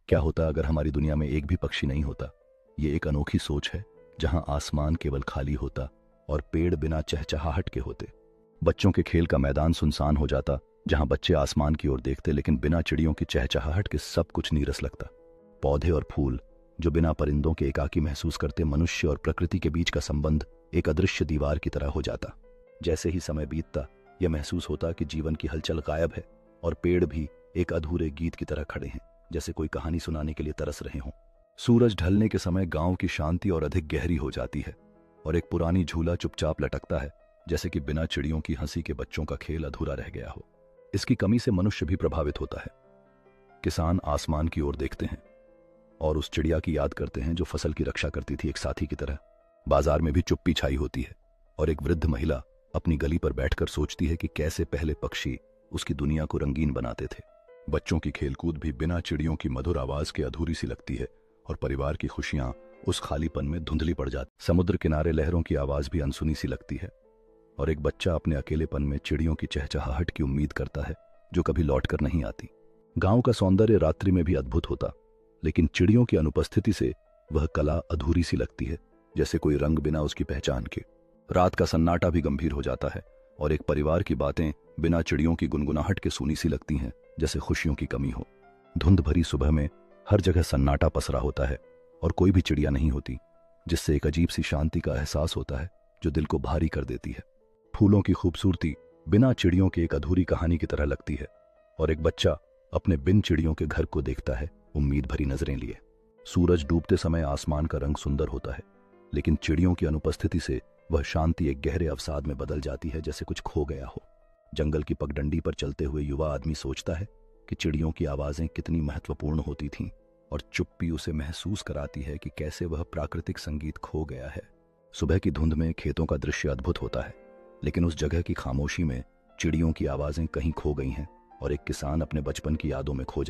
क्या होता अगर हमारी दुनिया में एक भी पक्षी नहीं होता। ये एक अनोखी सोच है, जहां आसमान केवल खाली होता और पेड़ बिना चहचहाहट के होते। बच्चों के खेल का मैदान सुनसान हो जाता, जहां बच्चे आसमान की ओर देखते लेकिन बिना चिड़ियों की चहचहाहट के सब कुछ नीरस लगता। पौधे और फूल जो बिना परिंदों के एकाकी महसूस करते, मनुष्य और प्रकृति के बीच का संबंध एक अदृश्य दीवार की तरह हो जाता। जैसे ही समय बीतता, यह महसूस होता कि जीवन की हलचल गायब है और पेड़ भी एक अधूरे गीत की तरह खड़े हैं, जैसे कोई कहानी सुनाने के लिए तरस रहे हों। सूरज ढलने के समय गांव की शांति और अधिक गहरी हो जाती है और एक पुरानी झूला चुपचाप लटकता है, जैसे कि बिना चिड़ियों की हंसी के बच्चों का खेल अधूरा रह गया हो। इसकी कमी से मनुष्य भी प्रभावित होता है। किसान आसमान की ओर देखते हैं और उस चिड़िया की याद करते हैं जो फसल की रक्षा करती थी, एक साथी की तरह। बाजार में भी चुप्पी छाई होती है और एक वृद्ध महिला अपनी गली पर बैठकर सोचती है कि कैसे पहले पक्षी उसकी दुनिया को रंगीन बनाते थे। बच्चों की खेलकूद भी बिना चिड़ियों की मधुर आवाज के अधूरी सी लगती है और परिवार की खुशियां उस खालीपन में धुंधली पड़ जाती। समुद्र किनारे लहरों की आवाज भी अनसुनी सी लगती है और एक बच्चा अपने अकेलेपन में चिड़ियों की चहचहाहट की उम्मीद करता है, जो कभी लौटकर नहीं आती। गांव का सौंदर्य रात्रि में भी अद्भुत होता, लेकिन चिड़ियों की अनुपस्थिति से वह कला अधूरी सी लगती है, जैसे कोई रंग बिना उसकी पहचान के। रात का सन्नाटा भी गंभीर हो जाता है और एक परिवार की बातें बिना चिड़ियों की गुनगुनाहट के सूनी सी लगती हैं, जैसे खुशियों की कमी हो। धुंध भरी सुबह में हर जगह सन्नाटा पसरा होता है और कोई भी चिड़िया नहीं होती, जिससे एक अजीब सी शांति का एहसास होता है जो दिल को भारी कर देती है। फूलों की खूबसूरती बिना चिड़ियों के एक अधूरी कहानी की तरह लगती है और एक बच्चा अपने बिन चिड़ियों के घर को देखता है, उम्मीद भरी नजरें लिए। सूरज डूबते समय आसमान का रंग सुंदर होता है, लेकिन चिड़ियों की अनुपस्थिति से वह शांति एक गहरे अवसाद में बदल जाती है, जैसे कुछ खो गया हो। जंगल की पगडंडी पर चलते हुए युवा आदमी सोचता है कि चिड़ियों की आवाजें कितनी महत्वपूर्ण होती थीं और चुप्पी उसे महसूस कराती है कि कैसे वह प्राकृतिक संगीत खो गया है। सुबह की धुंध में खेतों का दृश्य अद्भुत होता है, लेकिन उस जगह की खामोशी में चिड़ियों की आवाजें कहीं खो गई हैं और एक किसान अपने बचपन की यादों में खो